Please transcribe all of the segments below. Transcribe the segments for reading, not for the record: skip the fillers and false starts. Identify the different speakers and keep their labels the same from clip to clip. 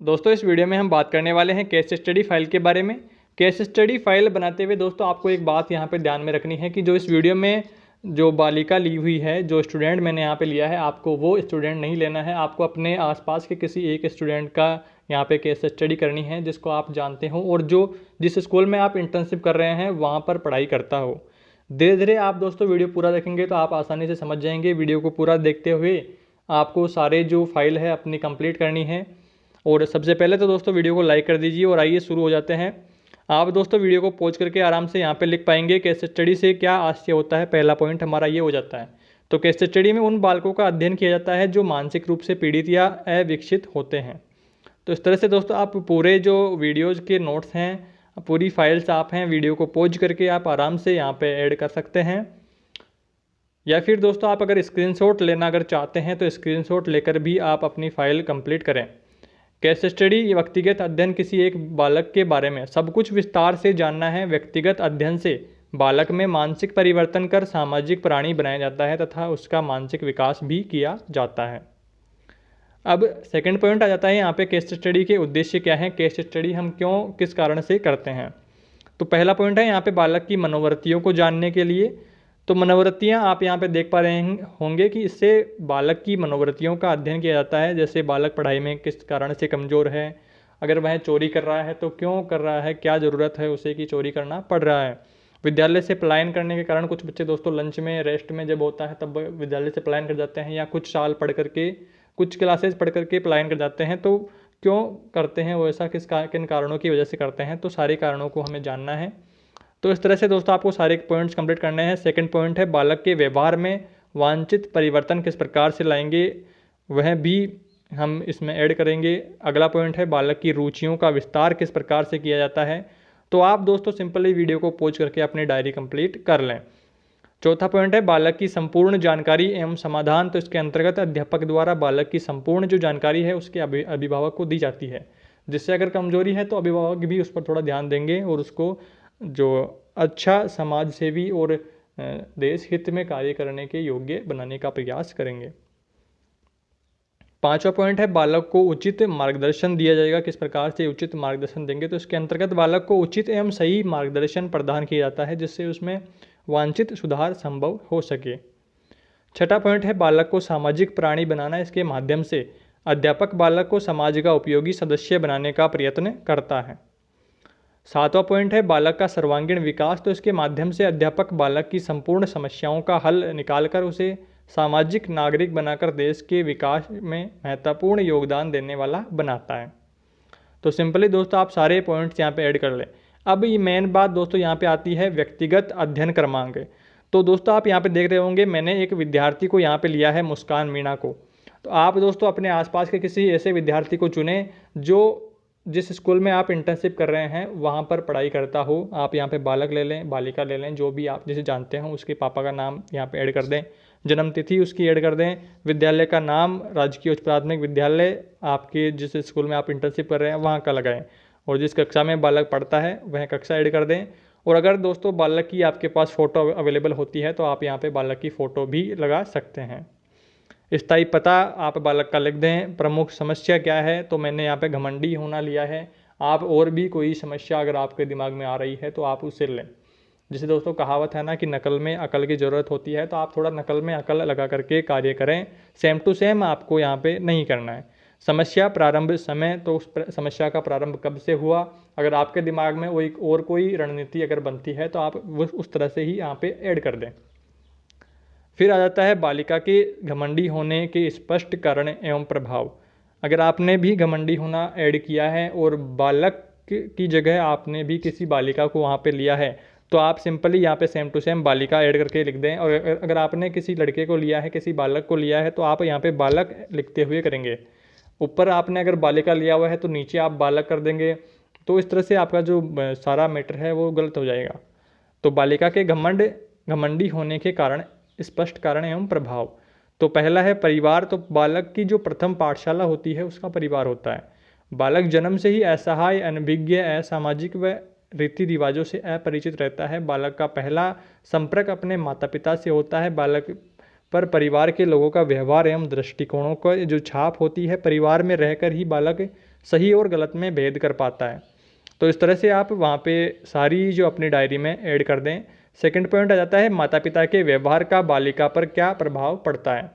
Speaker 1: दोस्तों इस वीडियो में हम बात करने वाले हैं केस स्टडी फाइल के बारे में। केस स्टडी फाइल बनाते हुए दोस्तों आपको एक बात यहाँ पे ध्यान में रखनी है कि जो इस वीडियो में जो बालिका ली हुई है, जो स्टूडेंट मैंने यहाँ पे लिया है, आपको वो स्टूडेंट नहीं लेना है। आपको अपने आसपास के किसी एक स्टूडेंट का यहाँ पे केस स्टडी करनी है जिसको आप जानते हो और जो जिस स्कूल में आप इंटर्नशिप कर रहे हैं वहाँ पर पढ़ाई करता हो। धीरे धीरे आप दोस्तों वीडियो पूरा देखेंगे तो आप आसानी से समझ जाएंगे। वीडियो को पूरा देखते हुए आपको सारे जो फाइल है अपनी कंप्लीट करनी है। और सबसे पहले तो दोस्तों वीडियो को लाइक कर दीजिए और आइए शुरू हो जाते हैं। आप दोस्तों वीडियो को पॉज करके आराम से यहाँ पे लिख पाएंगे केस स्टडी से क्या आशय होता है। पहला पॉइंट हमारा ये हो जाता है। तो केस स्टडी में उन बालकों का अध्ययन किया जाता है जो मानसिक रूप से पीड़ित या अविकसित होते हैं। तो इस तरह से दोस्तों आप पूरे जो वीडियोज़ के नोट्स हैं, पूरी फाइल्स आप हैं, वीडियो को पॉज करके आप आराम से यहाँ पर ऐड कर सकते हैं। या फिर दोस्तों आप अगर स्क्रीनशॉट लेना अगर चाहते हैं तो स्क्रीनशॉट लेकर भी आप अपनी फ़ाइल कंप्लीट करें। केस स्टडी व्यक्तिगत अध्ययन किसी एक बालक के बारे में सब कुछ विस्तार से जानना है। व्यक्तिगत अध्ययन से बालक में मानसिक परिवर्तन कर सामाजिक प्राणी बनाया जाता है तथा उसका मानसिक विकास भी किया जाता है। अब सेकंड पॉइंट आ जाता है यहाँ पे केस स्टडी के उद्देश्य क्या हैं, केस स्टडी हम क्यों किस कारण से करते हैं। तो पहला पॉइंट है यहाँ पे बालक की मनोवृत्तियों को जानने के लिए। तो मनोवृत्तियाँ आप यहाँ पे देख पा रहे होंगे कि इससे बालक की मनोवृत्तियों का अध्ययन किया जाता है। जैसे बालक पढ़ाई में किस कारण से कमज़ोर है, अगर वह चोरी कर रहा है तो क्यों कर रहा है, क्या ज़रूरत है उसे कि चोरी करना पड़ रहा है। विद्यालय से पलायन करने के कारण कुछ बच्चे दोस्तों लंच में रेस्ट में जब होता है तब विद्यालय से पलायन कर जाते हैं, या कुछ साल पढ़ करके कुछ क्लासेस पढ़ करके पलायन कर जाते हैं। तो क्यों करते हैं वो ऐसा, किन कारणों की वजह से करते हैं, तो सारे कारणों को हमें जानना है। तो इस तरह से दोस्तों आपको सारे पॉइंट्स कंप्लीट करने हैं। सेकंड पॉइंट है बालक के व्यवहार में वांछित परिवर्तन किस प्रकार से लाएंगे, वह भी हम इसमें ऐड करेंगे। अगला पॉइंट है बालक की रुचियों का विस्तार किस प्रकार से किया जाता है। तो आप दोस्तों सिंपली वीडियो को पॉज करके अपनी डायरी कंप्लीट कर लें। चौथा पॉइंट है बालक की संपूर्ण जानकारी एवं समाधान। तो इसके अंतर्गत अध्यापक द्वारा बालक की संपूर्ण जो जानकारी है उसके अभिभावक को दी जाती है, जिससे अगर कमजोरी है तो अभिभावक भी उस पर थोड़ा ध्यान देंगे और उसको जो अच्छा समाज सेवी और देश हित में कार्य करने के योग्य बनाने का प्रयास करेंगे। पांचवा पॉइंट है बालक को उचित मार्गदर्शन दिया जाएगा। किस प्रकार से उचित मार्गदर्शन देंगे, तो इसके अंतर्गत बालक को उचित एवं सही मार्गदर्शन प्रदान किया जाता है जिससे उसमें वांछित सुधार संभव हो सके। छठा पॉइंट है बालक को सामाजिक प्राणी बनाना। इसके माध्यम से अध्यापक बालक को समाज का उपयोगी सदस्य बनाने का प्रयत्न करता है। सातवां पॉइंट है बालक का सर्वांगीण विकास। तो इसके माध्यम से अध्यापक बालक की संपूर्ण समस्याओं का हल निकालकर उसे सामाजिक नागरिक बनाकर देश के विकास में महत्वपूर्ण योगदान देने वाला बनाता है। तो सिंपली दोस्तों आप सारे पॉइंट्स यहाँ पे ऐड कर लें। अब ये मेन बात दोस्तों यहाँ पे आती है व्यक्तिगत अध्ययन क्रमांक। तो दोस्तों आप यहाँ पे देख रहे होंगे मैंने एक विद्यार्थी को यहाँ पे लिया है, मुस्कान मीणा को। तो आप दोस्तों अपने आसपास के किसी ऐसे विद्यार्थी को चुनें जो जिस स्कूल में आप इंटर्नशिप कर रहे हैं वहाँ पर पढ़ाई करता हो। आप यहाँ पे बालक ले लें, बालिका ले लें, जो भी आप जिसे जानते हो, उसके पापा का नाम यहाँ पे ऐड कर दें, जन्म तिथि उसकी ऐड कर दें, विद्यालय का नाम राजकीय उच्च प्राथमिक विद्यालय आपके जिस स्कूल में आप इंटर्नशिप कर रहे हैं वहाँ का लगाएं, और जिस कक्षा में बालक पढ़ता है वह कक्षा ऐड कर दें। और अगर दोस्तों बालक की आपके पास फ़ोटो अवेलेबल होती है तो आप यहाँ पर बालक की फ़ोटो भी लगा सकते हैं। स्थायी पता आप बालक का लिख दें। प्रमुख समस्या क्या है, तो मैंने यहाँ पे घमंडी होना लिया है। आप और भी कोई समस्या अगर आपके दिमाग में आ रही है तो आप उसे लें। जैसे दोस्तों कहावत है ना कि नकल में अकल की ज़रूरत होती है, तो आप थोड़ा नकल में अकल लगा करके कार्य करें। सेम टू सेम आपको यहाँ पे नहीं करना है। समस्या प्रारंभ समय, तो उस समस्या का प्रारंभ कब से हुआ, अगर आपके दिमाग में कोई रणनीति अगर बनती है तो आप उस तरह से ही यहाँ पे ऐड कर दें। फिर आ जाता है बालिका के घमंडी होने के स्पष्ट कारण एवं प्रभाव। अगर आपने भी घमंडी होना ऐड किया है और बालक की जगह आपने भी किसी बालिका को वहाँ पे लिया है तो आप सिंपली यहाँ पे सेम टू सेम बालिका ऐड करके लिख दें। और अगर आपने किसी लड़के को लिया है, किसी बालक को लिया है, तो आप यहाँ पे बालक लिखते हुए करेंगे। ऊपर आपने अगर बालिका लिया हुआ है तो नीचे आप बालक कर देंगे। तो इस तरह से आपका जो सारा मैटर है वो गलत हो जाएगा। तो बालिका के घमंडी होने के कारण स्पष्ट कारण एवं प्रभाव। तो पहला है परिवार। तो बालक की जो प्रथम पाठशाला होती है उसका परिवार होता है। बालक जन्म से ही असहाय, अनभिज्ञ, असामाजिक व रीति रिवाजों से अपरिचित रहता है। बालक का पहला संपर्क अपने माता पिता से होता है। बालक पर परिवार के लोगों का व्यवहार एवं दृष्टिकोणों का जो छाप होती है, परिवार में रहकर ही बालक सही और गलत में भेद कर पाता है। तो इस तरह से आप वहाँ पे सारी जो अपनी डायरी में ऐड कर दें। सेकंड पॉइंट आ जाता है माता पिता के व्यवहार का बालिका पर क्या प्रभाव पड़ता है।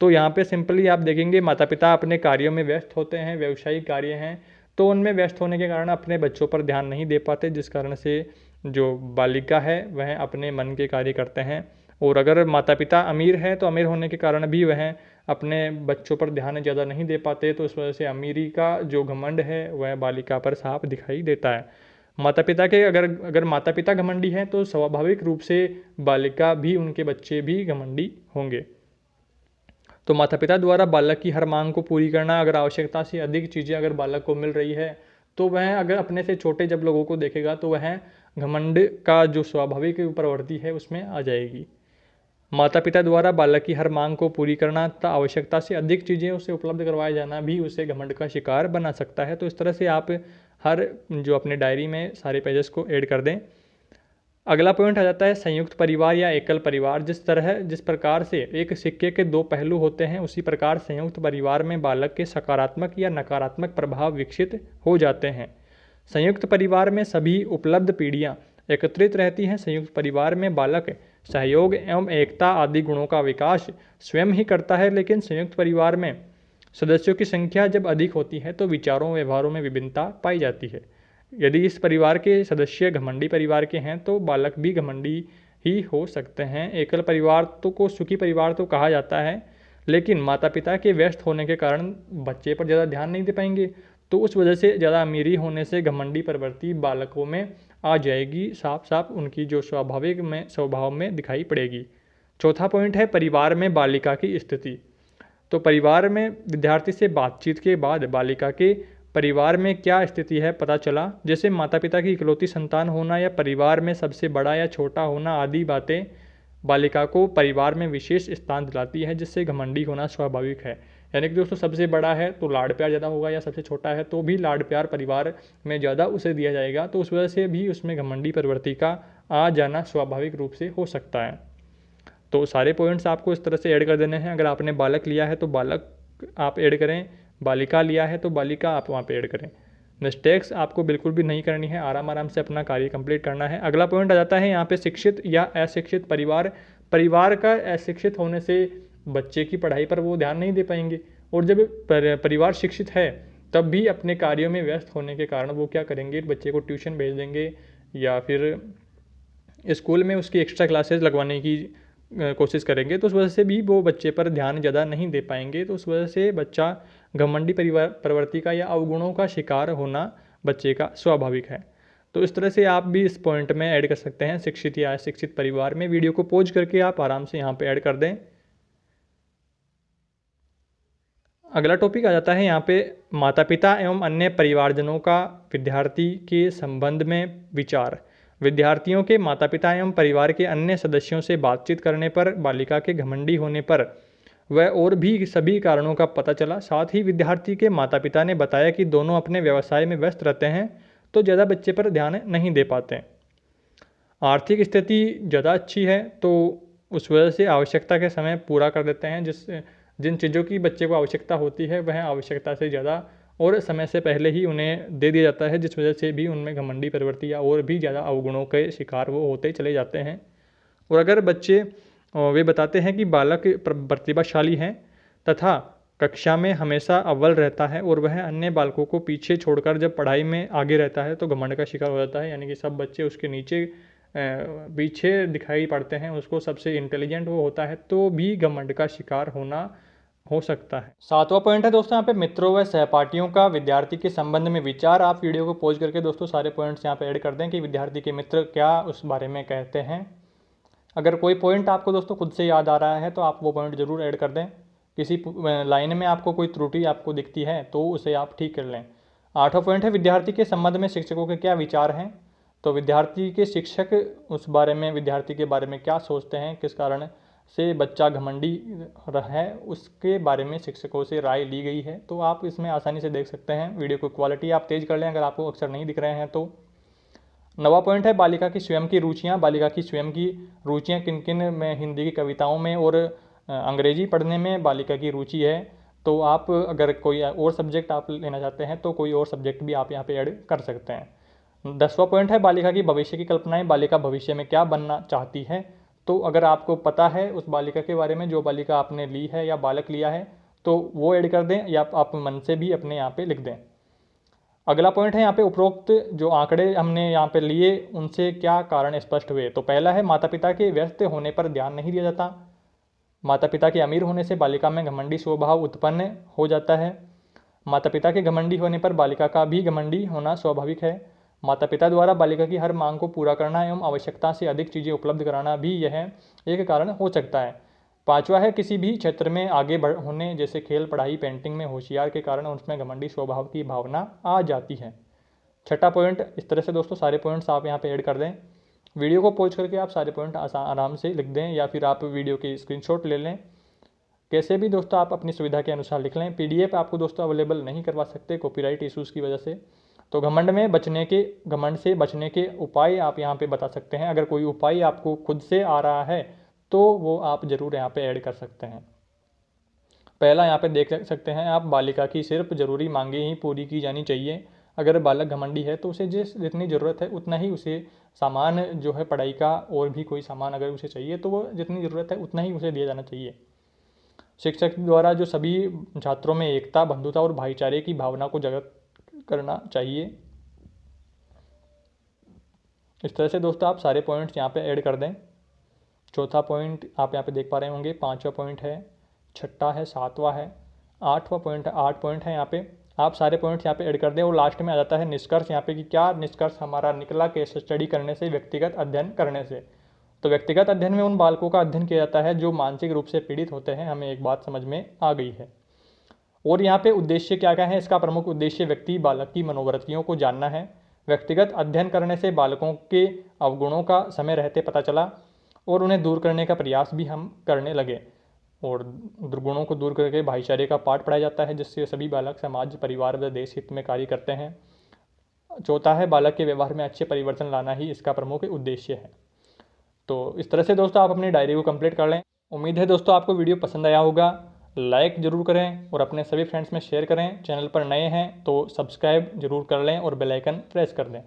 Speaker 1: तो यहाँ पे सिंपली आप देखेंगे माता पिता अपने कार्यों में व्यस्त होते हैं, व्यावसायिक कार्य हैं, तो उनमें व्यस्त होने के कारण अपने बच्चों पर ध्यान नहीं दे पाते, जिस कारण से जो बालिका है वह अपने मन के कार्य करते हैं। और अगर माता पिता अमीर है तो अमीर होने के कारण भी वह अपने बच्चों पर ध्यान ज़्यादा नहीं दे पाते, तो इस वजह से अमीरी का जो घमंड है वह बालिका पर साफ दिखाई देता है। माता पिता के अगर माता पिता घमंडी हैं तो स्वाभाविक रूप से बालिका भी, उनके बच्चे भी घमंडी होंगे। तो माता पिता द्वारा बालक की हर मांग को पूरी करना, अगर आवश्यकता से अधिक चीज़ें अगर बालक को मिल रही है तो वह अगर अपने से छोटे जब लोगों को देखेगा तो वह घमंड का जो स्वाभाविक प्रवृत्ति है उसमें आ जाएगी। माता पिता द्वारा बालक की हर मांग को पूरी करना तथा आवश्यकता से अधिक चीज़ें उसे उपलब्ध करवाया जाना भी उसे घमंड का शिकार बना सकता है। तो इस तरह से आप हर जो अपने डायरी में सारे पेजेस को ऐड कर दें। अगला पॉइंट आ जाता है संयुक्त परिवार या एकल परिवार। जिस प्रकार से एक सिक्के के दो पहलू होते हैं, उसी प्रकार संयुक्त परिवार में बालक के सकारात्मक या नकारात्मक प्रभाव विकसित हो जाते हैं। संयुक्त परिवार में सभी उपलब्ध पीढ़ियाँ एकत्रित रहती हैं। संयुक्त परिवार में बालक सहयोग एवं एकता आदि गुणों का विकास स्वयं ही करता है, लेकिन संयुक्त परिवार में सदस्यों की संख्या जब अधिक होती है तो विचारों व्यवहारों में विभिन्नता पाई जाती है। यदि इस परिवार के सदस्य घमंडी परिवार के हैं तो बालक भी घमंडी ही हो सकते हैं। एकल परिवार को सुखी परिवार तो कहा जाता है, लेकिन माता पिता के व्यस्त होने के कारण बच्चे पर ज़्यादा ध्यान नहीं दे पाएंगे, तो उस वजह से ज़्यादा अमीरी होने से घमंडी प्रवृत्ति बालकों में आ जाएगी, साफ साफ उनकी जो स्वाभाविक में स्वभाव में दिखाई पड़ेगी। चौथा पॉइंट है परिवार में बालिका की स्थिति। तो परिवार में विद्यार्थी से बातचीत के बाद बालिका के परिवार में क्या स्थिति है पता चला, जैसे माता पिता की इकलौती संतान होना या परिवार में सबसे बड़ा या छोटा होना आदि बातें बालिका को परिवार में विशेष स्थान दिलाती है, जिससे घमंडी होना स्वाभाविक है। यानी कि दोस्तों सबसे बड़ा है तो लाड़ प्यार ज़्यादा होगा, या सबसे छोटा है तो भी लाड़ प्यार परिवार में ज़्यादा उसे दिया जाएगा, तो उस वजह से भी उसमें घमंडी प्रवृत्ति का आ जाना स्वाभाविक रूप से हो सकता है। तो सारे पॉइंट्स आपको इस तरह से ऐड कर देने हैं। अगर आपने बालक लिया है तो बालक आप ऐड करें, बालिका लिया है तो बालिका आप वहाँ पे ऐड करें। मिस्टेक्स आपको बिल्कुल भी नहीं करनी है, आराम आराम से अपना कार्य कंप्लीट करना है। अगला पॉइंट आ जाता है यहाँ पे शिक्षित या अशिक्षित परिवार। परिवार का अशिक्षित होने से बच्चे की पढ़ाई पर वो ध्यान नहीं दे पाएंगे, और जब परिवार शिक्षित है तब भी अपने कार्यों में व्यस्त होने के कारण वो क्या करेंगे, बच्चे को ट्यूशन भेज देंगे या फिर स्कूल में उसकी एक्स्ट्रा क्लासेस लगवाने की कोशिश करेंगे, तो उस वजह से भी वो बच्चे पर ध्यान ज़्यादा नहीं दे पाएंगे। तो उस वजह से बच्चा घमंडी प्रवृत्ति का या अवगुणों का शिकार होना बच्चे का स्वाभाविक है। तो इस तरह से आप भी इस पॉइंट में ऐड कर सकते हैं शिक्षित या अशिक्षित परिवार में। वीडियो को पॉज करके आप आराम से यहाँ पे ऐड कर दें। अगला टॉपिक आ जाता है यहाँ पे माता पिता एवं अन्य परिवारजनों का विद्यार्थी के संबंध में विचार। विद्यार्थियों के माता पिता एवं परिवार के अन्य सदस्यों से बातचीत करने पर बालिका के घमंडी होने पर वह और भी सभी कारणों का पता चला। साथ ही विद्यार्थी के माता पिता ने बताया कि दोनों अपने व्यवसाय में व्यस्त रहते हैं तो ज़्यादा बच्चे पर ध्यान नहीं दे पाते। आर्थिक स्थिति ज़्यादा अच्छी है तो उस वजह से आवश्यकता के समय पूरा कर देते हैं। जिन चीज़ों की बच्चे को आवश्यकता होती है वह आवश्यकता से ज़्यादा और समय से पहले ही उन्हें दे दिया जाता है, जिस वजह से भी उनमें घमंडी प्रवृत्ति या और भी ज़्यादा अवगुणों के शिकार वो होते चले जाते हैं। और अगर बच्चे वे बताते हैं कि बालक प्रतिभाशाली हैं तथा कक्षा में हमेशा अव्वल रहता है और वह अन्य बालकों को पीछे छोड़कर जब पढ़ाई में आगे रहता है तो घमंड का शिकार हो जाता है। यानी कि सब बच्चे उसके नीचे पीछे दिखाई पड़ते हैं, उसको सबसे इंटेलिजेंट वो होता है तो भी घमंड का शिकार होना हो सकता है। सातवां पॉइंट है दोस्तों यहाँ पे मित्रों व सहपाठियों का विद्यार्थी के संबंध में विचार। आप वीडियो को पॉज करके दोस्तों सारे पॉइंट्स यहाँ पे ऐड कर दें कि विद्यार्थी के मित्र क्या उस बारे में कहते हैं। अगर कोई पॉइंट आपको दोस्तों खुद से याद आ रहा है तो आप वो पॉइंट जरूर ऐड कर दें। किसी लाइन में आपको कोई त्रुटि आपको दिखती है तो उसे आप ठीक कर लें। आठवां पॉइंट है विद्यार्थी के संबंध में शिक्षकों के क्या विचार हैं। तो विद्यार्थी के शिक्षक उस बारे में, विद्यार्थी के बारे में क्या सोचते हैं, किस कारण से बच्चा घमंडी है, उसके बारे में शिक्षकों से राय ली गई है। तो आप इसमें आसानी से देख सकते हैं। वीडियो को क्वालिटी आप तेज़ कर लें अगर आपको अक्सर नहीं दिख रहे हैं तो। नवा पॉइंट है बालिका की स्वयं की रुचियाँ। बालिका की स्वयं की रुचियाँ किन किन में, हिंदी की कविताओं में और अंग्रेजी पढ़ने में बालिका की रुचि है। तो आप अगर कोई और सब्जेक्ट आप लेना चाहते हैं तो कोई और सब्जेक्ट भी आप यहाँ पे ऐड कर सकते हैं। 10वां पॉइंट है बालिका की भविष्य की कल्पनाएं। बालिका भविष्य में क्या बनना चाहती है, तो अगर आपको पता है उस बालिका के बारे में, जो बालिका आपने ली है या बालक लिया है, तो वो ऐड कर दें या आप मन से भी अपने यहाँ पे लिख दें। अगला पॉइंट है यहाँ पे उपरोक्त जो आंकड़े हमने यहाँ पे लिए उनसे क्या कारण स्पष्ट हुए। तो पहला है माता पिता के व्यस्त होने पर ध्यान नहीं दिया जाता। माता पिता के अमीर होने से बालिका में घमंडी स्वभाव उत्पन्न हो जाता है। माता पिता के घमंडी होने पर बालिका का भी घमंडी होना स्वाभाविक है। माता पिता द्वारा बालिका की हर मांग को पूरा करना एवं आवश्यकता से अधिक चीज़ें उपलब्ध कराना भी यह एक कारण हो सकता है। 5वां है किसी भी क्षेत्र में आगे बढ़ होने, जैसे खेल, पढ़ाई, पेंटिंग में होशियार के कारण उसमें घमंडी स्वभाव की भावना आ जाती है। 6वां पॉइंट, इस तरह से दोस्तों सारे पॉइंट्स आप यहाँ पे ऐड कर दें। वीडियो को पॉज करके आप सारे पॉइंट आराम से लिख दें या फिर आप वीडियो की स्क्रीनशॉट ले लें। कैसे भी दोस्तों आप अपनी सुविधा के अनुसार लिख लें। PDF आपको दोस्तों अवेलेबल नहीं करवा सकते कॉपीराइट इश्यूज़ की वजह से। तो घमंड से बचने के उपाय आप यहाँ पे बता सकते हैं। अगर कोई उपाय आपको खुद से आ रहा है तो वो आप ज़रूर यहाँ पे ऐड कर सकते हैं। पहला यहाँ पे देख सकते हैं आप, बालिका की सिर्फ ज़रूरी मांगें ही पूरी की जानी चाहिए। अगर बालक घमंडी है तो उसे जितनी ज़रूरत है उतना ही उसे सामान जो है पढ़ाई का, और भी कोई सामान अगर उसे चाहिए तो वो जितनी ज़रूरत है उतना ही उसे दिया जाना चाहिए। शिक्षक द्वारा जो सभी छात्रों में एकता, बंधुता और भाईचारे की भावना को जागृत करना चाहिए। इस तरह से दोस्तों आप सारे पॉइंट्स यहाँ पे ऐड कर दें। चौथा पॉइंट आप यहाँ पे देख पा रहे होंगे, 5वां पॉइंट है, 6वां है, 7वां है, 8वां पॉइंट है, 8 पॉइंट है यहाँ पे। आप सारे पॉइंट्स यहाँ पे ऐड कर दें और लास्ट में आ जाता है निष्कर्ष यहाँ पे कि क्या निष्कर्ष हमारा निकला केस स्टडी करने से, व्यक्तिगत अध्ययन करने से। तो व्यक्तिगत अध्ययन में उन बालकों का अध्ययन किया जाता है जो मानसिक रूप से पीड़ित होते हैं। हमें एक बात समझ में आ गई है। और यहाँ पे उद्देश्य क्या क्या है, इसका प्रमुख उद्देश्य व्यक्ति बालक की मनोवृत्तियों को जानना है। व्यक्तिगत अध्ययन करने से बालकों के अवगुणों का समय रहते पता चला और उन्हें दूर करने का प्रयास भी हम करने लगे, और दुर्गुणों को दूर करके भाईचारे का पाठ पढ़ाया जाता है, जिससे सभी बालक समाज, परिवार व देश हित में कार्य करते हैं। चौथा है बालक के व्यवहार में अच्छे परिवर्तन लाना ही इसका प्रमुख उद्देश्य है। तो इस तरह से दोस्तों आप अपनी डायरी को कंप्लीट कर लें। उम्मीद है दोस्तों आपको वीडियो पसंद आया होगा। लाइक ज़रूर करें और अपने सभी फ्रेंड्स में शेयर करें। चैनल पर नए हैं तो सब्सक्राइब जरूर कर लें और बेल आइकन प्रेस कर दें।